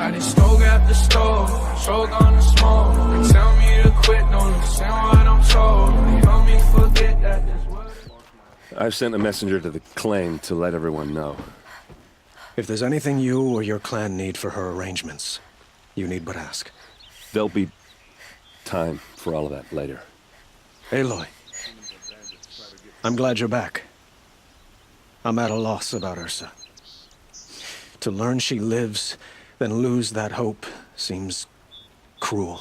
Riding stove after stove, choke on the smoke. They tell me to quit, don't listen what I'm told. They help me forget that this world. I've sent a messenger to the claim to let everyone know. If there's anything you or your clan need for her arrangements, you need but ask. There'll be time for all of that later. Aloy, I'm glad you're back. I'm at a loss about Ursa. To learn she lives, then lose that hope, seems cruel.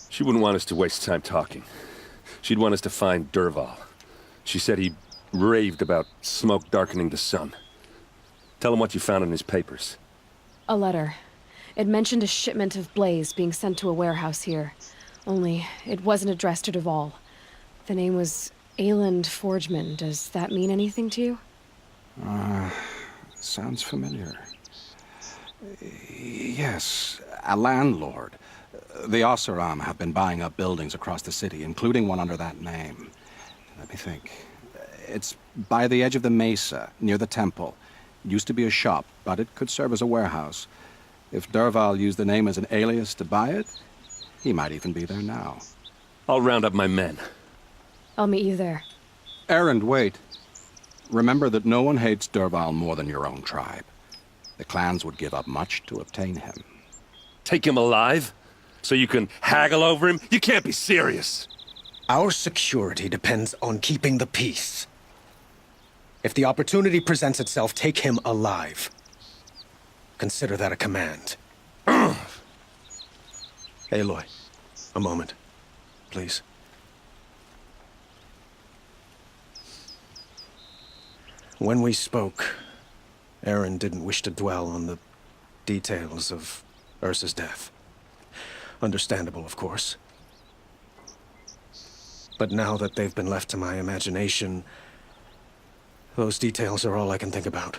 She wouldn't want us to waste time talking. She'd want us to find Dervahl. She said he raved about smoke darkening the sun. Tell him what you found in his papers. A letter. It mentioned a shipment of blaze being sent to a warehouse here. Only, it wasn't addressed to Dervahl. The name was Ayland Forgeman. Does that mean anything to you? Sounds familiar. Yes, a landlord. The Oseram have been buying up buildings across the city, including one under that name. Let me think. It's by the edge of the mesa, near the temple. It used to be a shop, but it could serve as a warehouse. If Dervahl used the name as an alias to buy it, he might even be there now. I'll round up my men. I'll meet you there. Erend, wait. Remember that no one hates Dervahl more than your own tribe. The clans would give up much to obtain him. Take him alive? So you can haggle over him? You can't be serious. Our security depends on keeping the peace. If the opportunity presents itself, take him alive. Consider that a command. Aloy, a moment, please. When we spoke, Erend didn't wish to dwell on the details of Ursa's death. Understandable, of course. But now that they've been left to my imagination, those details are all I can think about.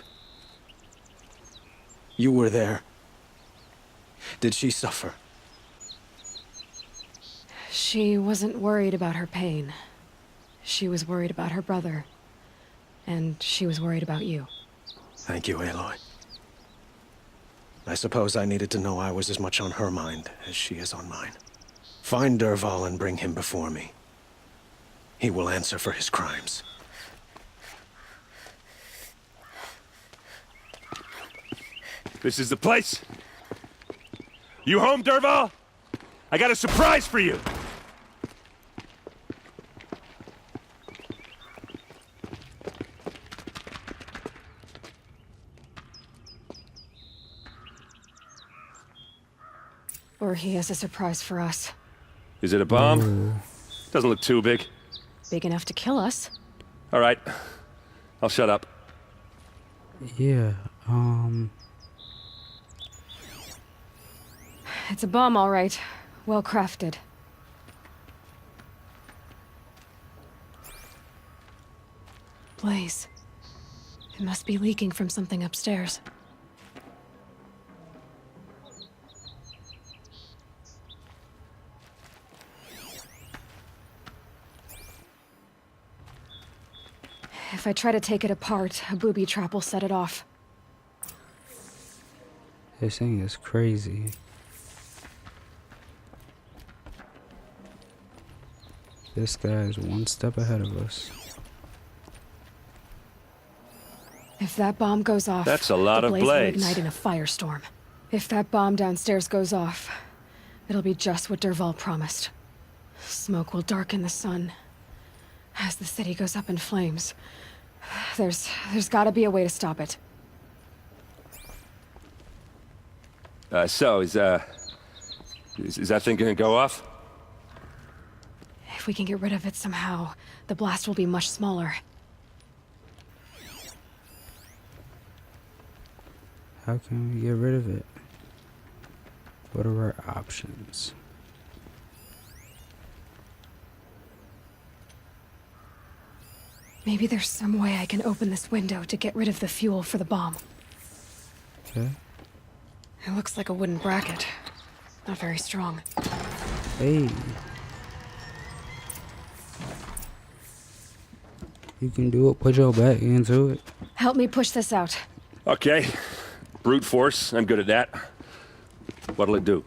You were there. Did she suffer? She wasn't worried about her pain. She was worried about her brother. And she was worried about you. Thank you, Aloy. I suppose I needed to know I was as much on her mind as she is on mine. Find Dervahl and bring him before me. He will answer for his crimes. This is the place. You home, Dervahl? I got a surprise for you. Or he has a surprise for us. Is it a bomb? Doesn't look too big. Big enough to kill us. All right. I'll shut up. Yeah, It's a bomb, all right. Well crafted. Blaze. It must be leaking from something upstairs. If I try to take it apart, a booby trap will set it off. this thing is crazy. This guy is one step ahead of us. If that bomb goes off, that's a lot of blaze blaze. will ignite in a firestorm. If that bomb downstairs goes off, it'll be just what Dervahl promised. Smoke will darken the sun. As the city goes up in flames, there's gotta be a way to stop it. So is that thing gonna go off? If we can get rid of it somehow, the blast will be much smaller. How can we get rid of it? What are our options? Maybe there's some way I can open this window to get rid of the fuel for the bomb. Okay. It looks like a wooden bracket. Not very strong. Hey. You can do it. Put your back into it. Help me push this out. Okay. Brute force. I'm good at that. What'll it do?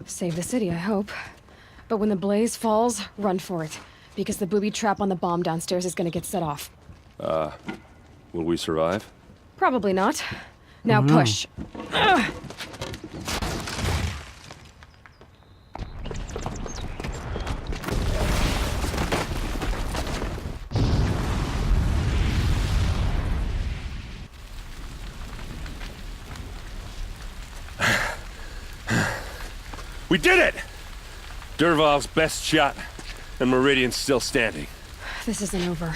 Save the city, I hope. But when the blaze falls, run for it. Because the booby trap on the bomb downstairs is gonna get set off. Will we survive? Probably not. Now push. Ugh. We did it! Dervahl's best shot, and Meridian's still standing. This isn't over.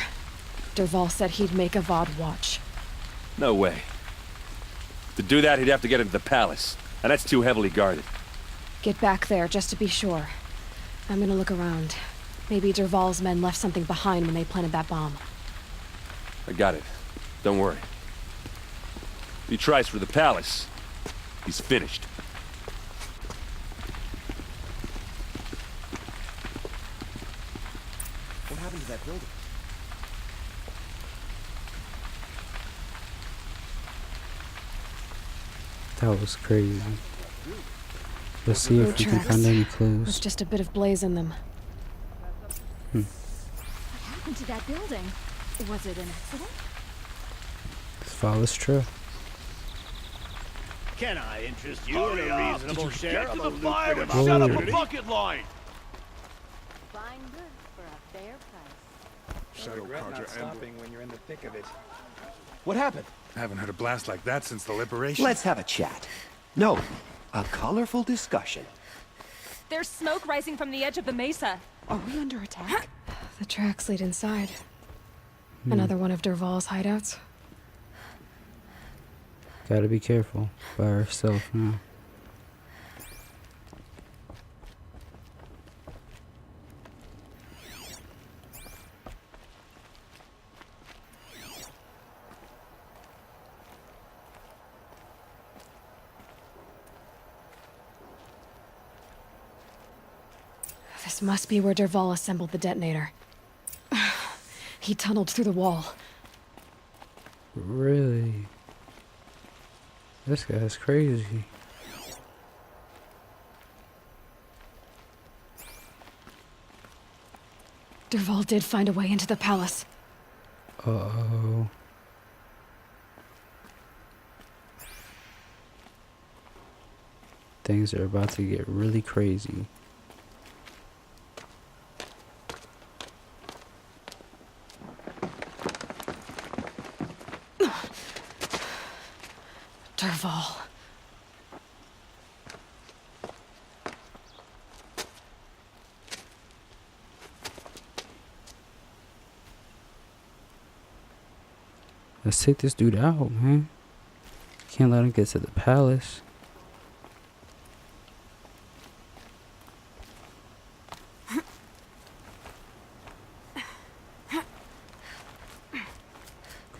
Dervahl said he'd make Avad watch. No way. To do that, he'd have to get into the palace, and that's too heavily guarded. Get back there, just to be sure. I'm gonna look around. Maybe Dervahl's men left something behind when they planted that bomb. I got it. Don't worry. If he tries for the palace, he's finished. What happened to that building? That was crazy. Let's see if we can find any With clues. just a bit of blaze in them. What happened to that building? Was it an accident? Let's follow this trail. Can I interest you in a reasonable share of a lucrative Whoa. set up a bucket line? Buying goods for a fair price. Shadow Carja stopping when you're in the thick of it. What happened? Haven't had a blast like that since the liberation. Let's have a chat. No, a colorful discussion. There's smoke rising from the edge of the mesa. Are we under attack? The tracks lead inside. Another one of Dervahl's hideouts. Gotta be careful by ourselves now. This must be where Dervahl assembled the detonator. He tunneled through the wall. Really? This guy's crazy. Dervahl did find a way into the palace. Uh-oh. Things are about to get really crazy. Dervahl. Let's take this dude out, man. Can't let him get to the palace.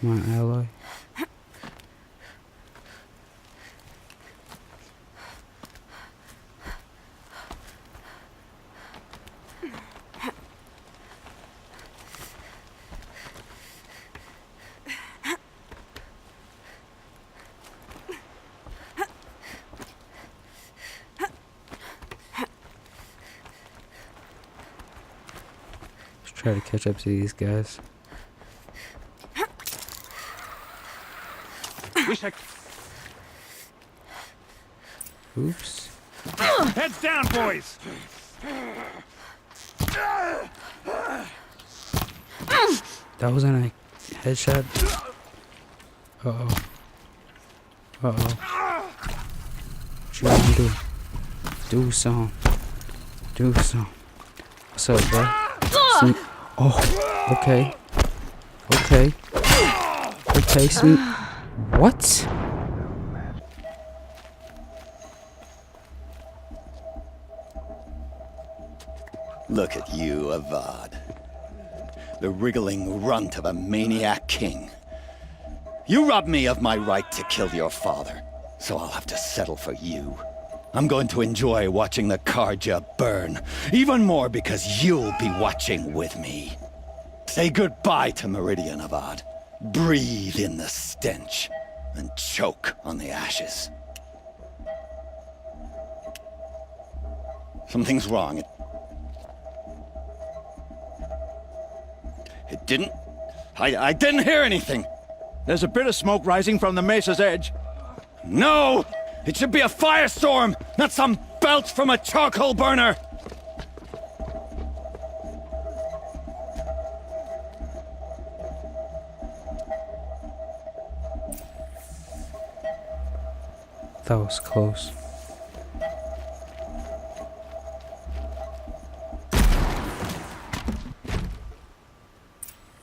Come on, Aloy. Try to catch up to these guys. Wish I. Oops. Heads down, boys! That wasn't a headshot. Uh-oh. Uh-oh. What you gonna do? Do some. Do some. What's up, bro? Oh, okay. Okay. Okay, sweet. What? Look at you, Avad. The wriggling runt of a maniac king. You robbed me of my right to kill your father, so I'll have to settle for you. I'm going to enjoy watching the Carja burn, even more because you'll be watching with me. Say goodbye to Meridian, Avad. Breathe in the stench, and choke on the ashes. Something's wrong. It didn't... I didn't hear anything. There's a bit of smoke rising from the mesa's edge. No! It should be a firestorm, not some belch from a charcoal burner! That was close.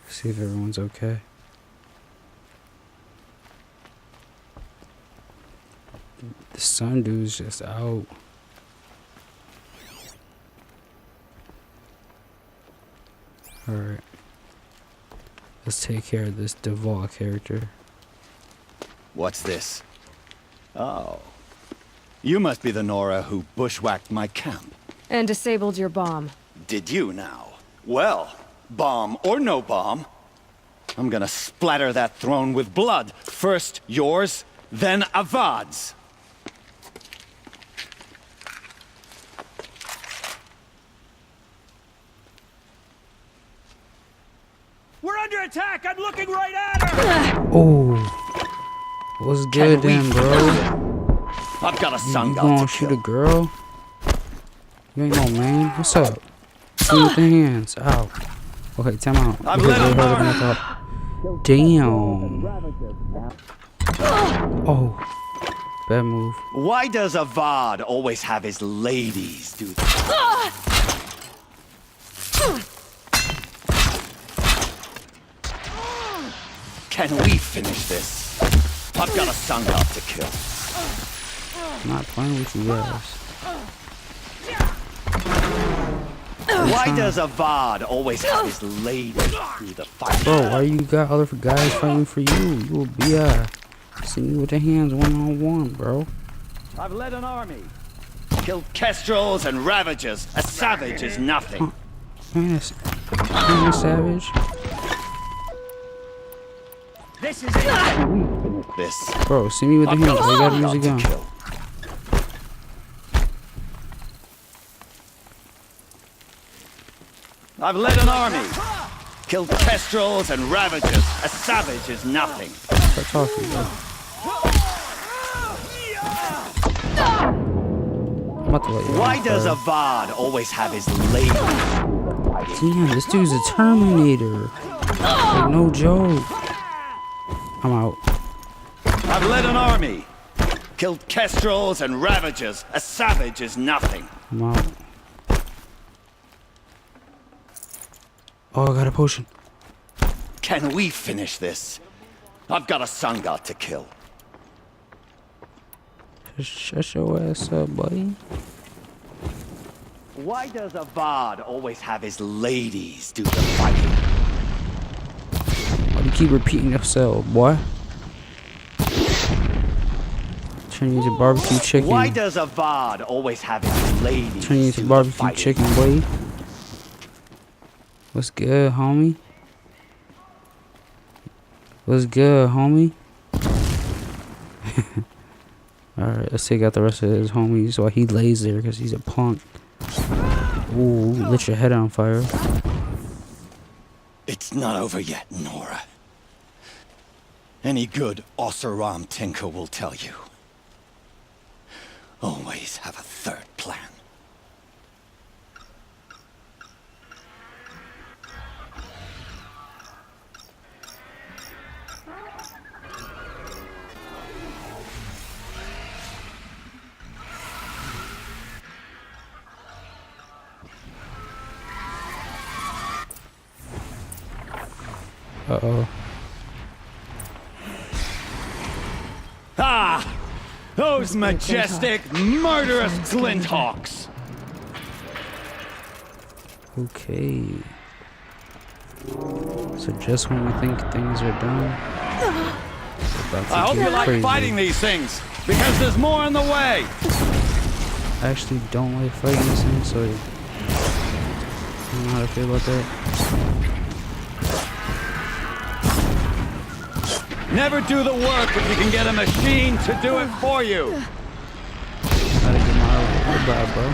See if everyone's okay. The sun dude's just out. Alright. Let's take care of this Duvall character. What's this? Oh. You must be the Nora who bushwhacked my camp. And disabled your bomb. Did you now? Well, bomb or no bomb, I'm gonna splatter that throne with blood. First yours, then Avad's. We're under attack! I'm looking right at her! Oh. What's good then, bro? I've got a son You gonna shoot a girl? You ain't no man. What's up? See with the hands. Ow. Okay, time out. I've let him Damn. Oh. Bad move. Why does Avad always have his ladies do that? Can we finish this? I've got a sun god to kill. I'm not playing with you guys. Why does Avad always have his ladies through the fight? Bro, why you got other guys fighting for you? You will be see me with the hands one-on-one, bro. I've led an army. Killed kestrels and ravagers. A savage is nothing. Man, I'm a savage. This is it! This. Bro, see me with the hands. I gotta use a gun. I've led an army. Killed kestrels and ravagers. A savage is nothing. Start talking, bro. I'm about to let you Why off, does bro. Avad always have his ladies? Damn, this dude's a Terminator. Like, no joke. I'm out. I've led an army. Killed kestrels and ravagers. A savage is nothing. I'm out. Oh, I got a potion. Can we finish this? I've got a sun god to kill. Just shut your ass up, buddy. Why does Avad always have his ladies do the fighting? Why do you keep repeating yourself, boy? Turn you into barbecue chicken. Why does Avad always have his ladies Turn you into do the barbecue fighting? chicken, boy. What's good, homie? What's good, homie? Alright, let's take out the rest of his homies while he lays there because he's a punk. Ooh, lit your head on fire. It's not over yet, Nora. Any good Oseram tinker will tell you. Always have a third plan. Uh-oh. Ah! Those majestic, murderous Glinthawks! Okay. So just when we think things are done, I hope you like fighting these things, because there's more on the way! I actually don't like fighting these things, so I don't know how to feel about that. Never do the work if you can get a machine to do it for you! Gotta get my bro.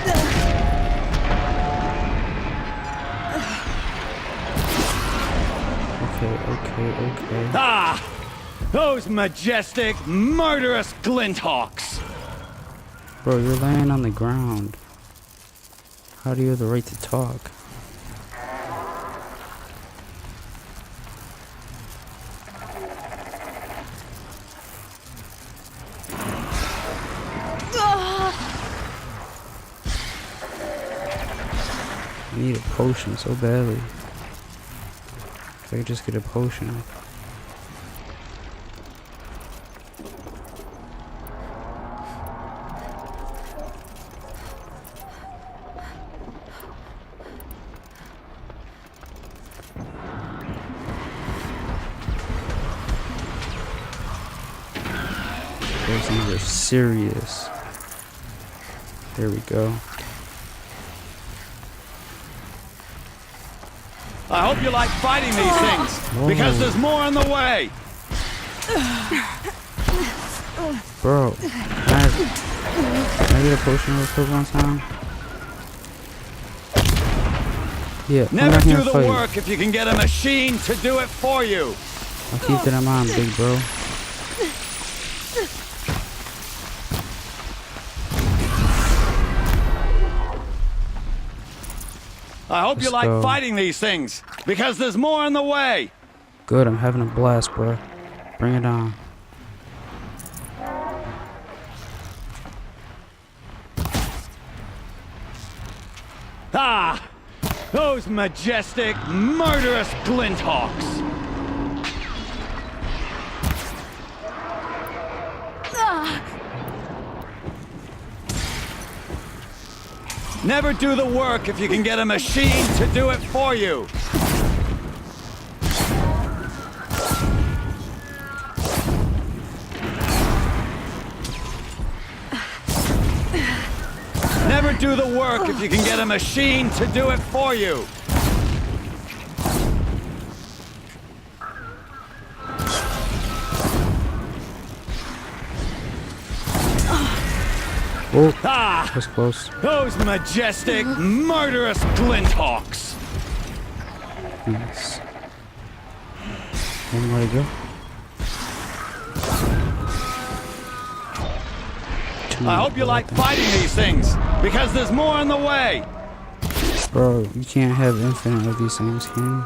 Okay. Ah! Those majestic, murderous glinthawks! Bro, you're laying on the ground. How do you have the right to talk? I need a potion so badly. If I could just get a potion. Those things are serious. There we go. I hope you like fighting these things, because there's more on the way! Bro, can I get a potion real quick one time? Yeah, come Never back here do and the fight. work if you can get a machine to do it for you! I'll keep that in mind, big bro. I hope you Let's like go. fighting these things, because there's more on the way! Good, I'm having a blast, bro. Bring it on. Ah! Those majestic, murderous glinthawks! Never do the work if you can get a machine to do it for you! Never do the work if you can get a machine to do it for you! Oh, Ah! that's close. Those majestic, murderous glinthawks! Nice. One more to go. I hope you like fighting these things, because there's more on the way! Bro, you can't have infinite of these things, can you?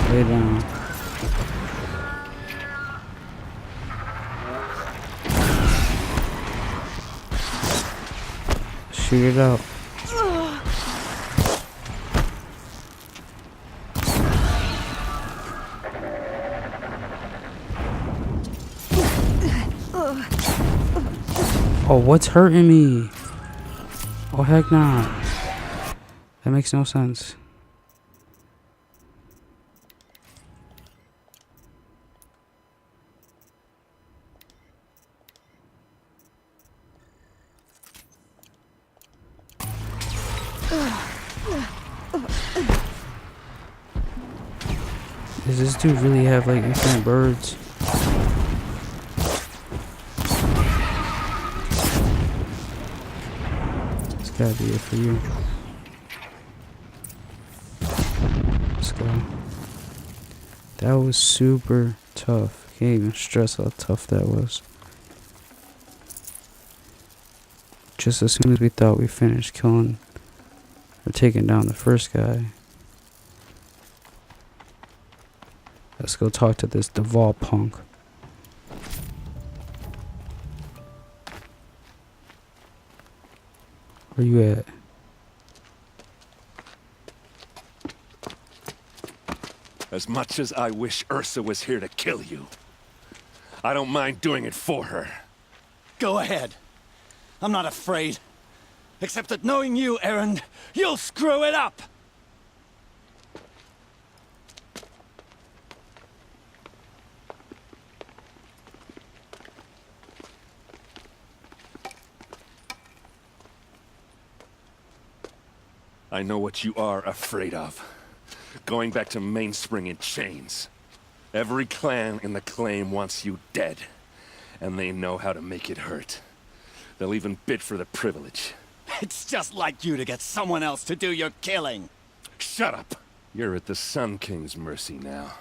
Lay down. Shoot it out. Oh, what's hurting me? Oh, heck nah. That makes no sense. Does this dude really have like infinite birds? It's gotta be it for you. Let's go. That was super tough. Can't even stress how tough that was. Just as soon as we thought we finished killing or taking down the first guy, let's go talk to this Duval punk. Where you at? As much as I wish Ursa was here to kill you, I don't mind doing it for her. Go ahead. I'm not afraid. Except that knowing you, Erend, you'll screw it up! I know what you are afraid of. Going back to Mainspring in chains. Every clan in the claim wants you dead. And they know how to make it hurt. They'll even bid for the privilege. It's just like you to get someone else to do your killing. Shut up! You're at the Sun King's mercy now.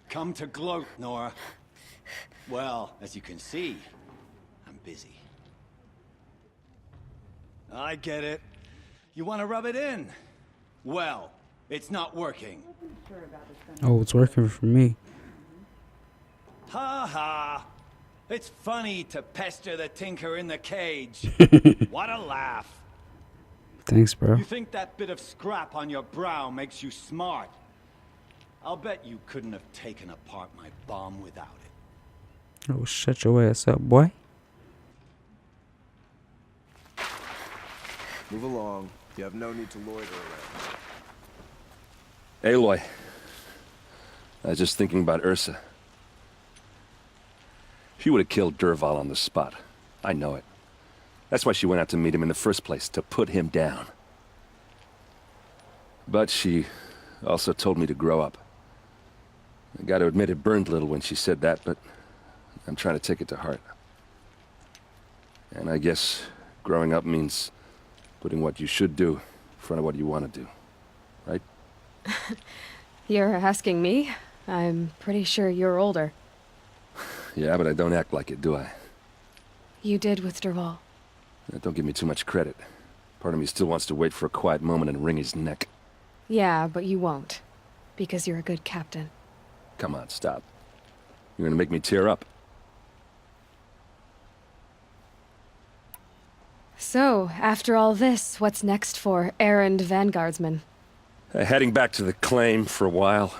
Come to gloat, Nora. Well, as you can see, I'm busy. I get it. You want to rub it in? Well, it's not working. Oh, it's working for me. Ha ha! It's funny to pester the tinker in the cage. What a laugh. Thanks, bro. You think that bit of scrap on your brow makes you smart? I'll bet you couldn't have taken apart my bomb without it. Oh, shut your ass up, boy. Move along. You have no need to loiter around. Aloy. I was just thinking about Ursa. She would have killed Dervahl on the spot. I know it. That's why she went out to meet him in the first place, to put him down. But she also told me to grow up. I gotta admit it burned a little when she said that, but I'm trying to take it to heart. And I guess growing up means putting what you should do in front of what you want to do, right? You're asking me? I'm pretty sure you're older. Yeah, but I don't act like it, do I? You did with Dervahl. Don't give me too much credit. Part of me still wants to wait for a quiet moment and wring his neck. Yeah, but you won't. Because you're a good captain. Come on, stop. You're gonna make me tear up. So, after all this, what's next for errand vanguardsman? Heading back to the claim for a while.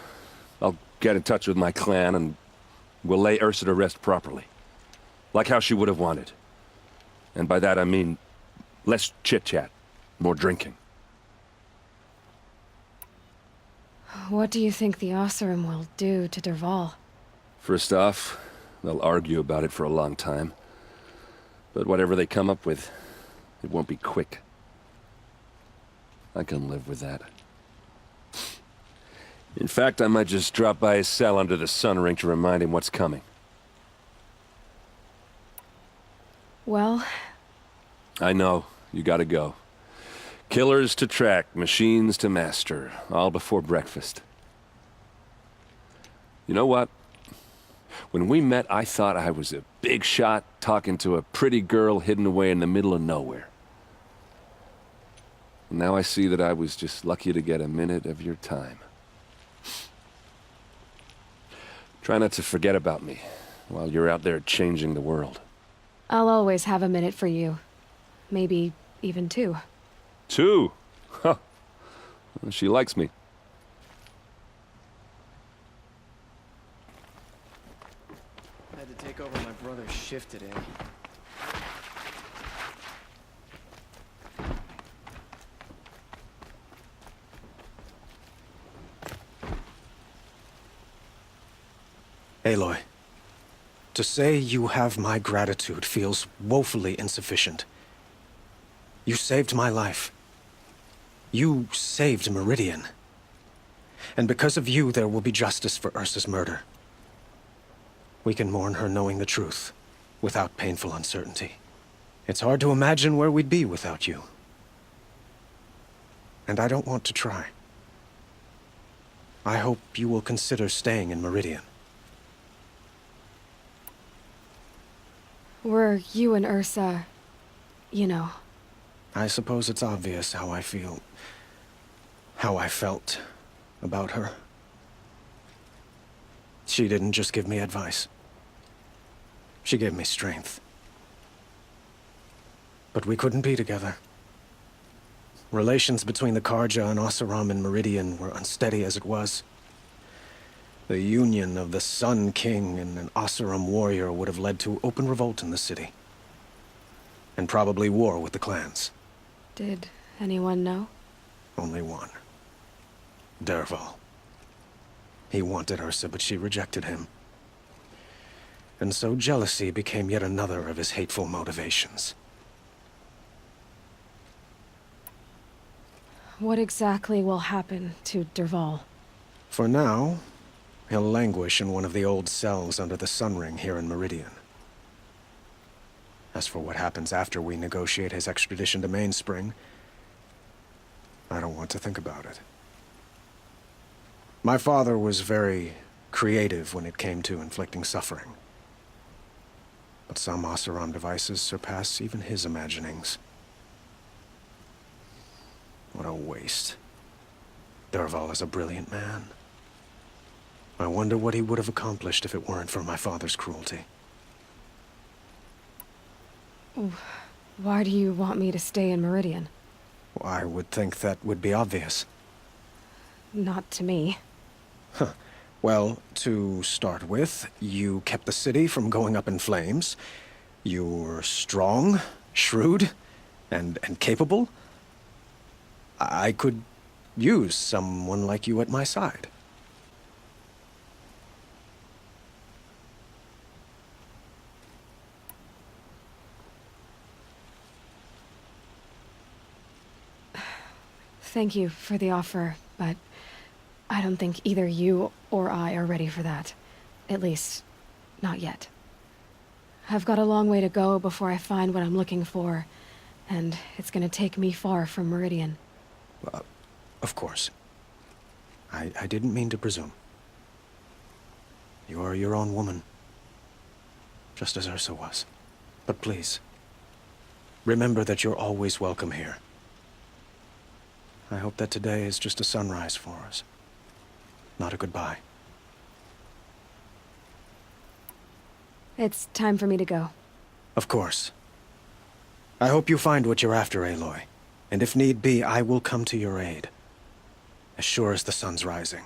I'll get in touch with my clan and we'll lay Ursa to rest properly. Like how she would have wanted. And by that I mean less chit-chat, more drinking. What do you think the Oseram will do to Dervahl? First off, they'll argue about it for a long time. But whatever they come up with, it won't be quick. I can live with that. In fact, I might just drop by his cell under the sun ring to remind him what's coming. Well? I know. You gotta go. Killers to track, machines to master, all before breakfast. You know what? When we met, I thought I was a big shot talking to a pretty girl hidden away in the middle of nowhere. Now I see that I was just lucky to get a minute of your time. Try not to forget about me while you're out there changing the world. I'll always have a minute for you. Maybe even two. Two? Huh. Well, she likes me. I had to take over my brother's shift today. Aloy, to say you have my gratitude feels woefully insufficient. You saved my life. You saved Meridian. And because of you, there will be justice for Ursa's murder. We can mourn her knowing the truth, without painful uncertainty. It's hard to imagine where we'd be without you. And I don't want to try. I hope you will consider staying in Meridian. Were you and Ursa, you know? I suppose it's obvious how I feel, how I felt about her. She didn't just give me advice. She gave me strength. But we couldn't be together. Relations between the Karja and Oseram and Meridian were unsteady as it was. The union of the Sun King and an Oseram warrior would have led to open revolt in the city. And probably war with the clans. Did anyone know? Only one. Dervahl. He wanted Ursa, but she rejected him. And so jealousy became yet another of his hateful motivations. What exactly will happen to Dervahl? For now, he'll languish in one of the old cells under the Sun Ring here in Meridian. As for what happens after we negotiate his extradition to Mainspring, I don't want to think about it. My father was very creative when it came to inflicting suffering. But some Oseram devices surpass even his imaginings. What a waste. Dervahl is a brilliant man. I wonder what he would have accomplished if it weren't for my father's cruelty. Why do you want me to stay in Meridian? I would think that would be obvious. Not to me. Huh. Well, to start with, you kept the city from going up in flames. You were strong, shrewd, and capable. I could use someone like you at my side. Thank you for the offer, but I don't think either you or I are ready for that. At least, not yet. I've got a long way to go before I find what I'm looking for, and it's gonna take me far from Meridian. Of course. I didn't mean to presume. You are your own woman, just as Ursa was. But please, remember that you're always welcome here. I hope that today is just a sunrise for us, not a goodbye. It's time for me to go. Of course. I hope you find what you're after, Aloy. And if need be, I will come to your aid. As sure as the sun's rising.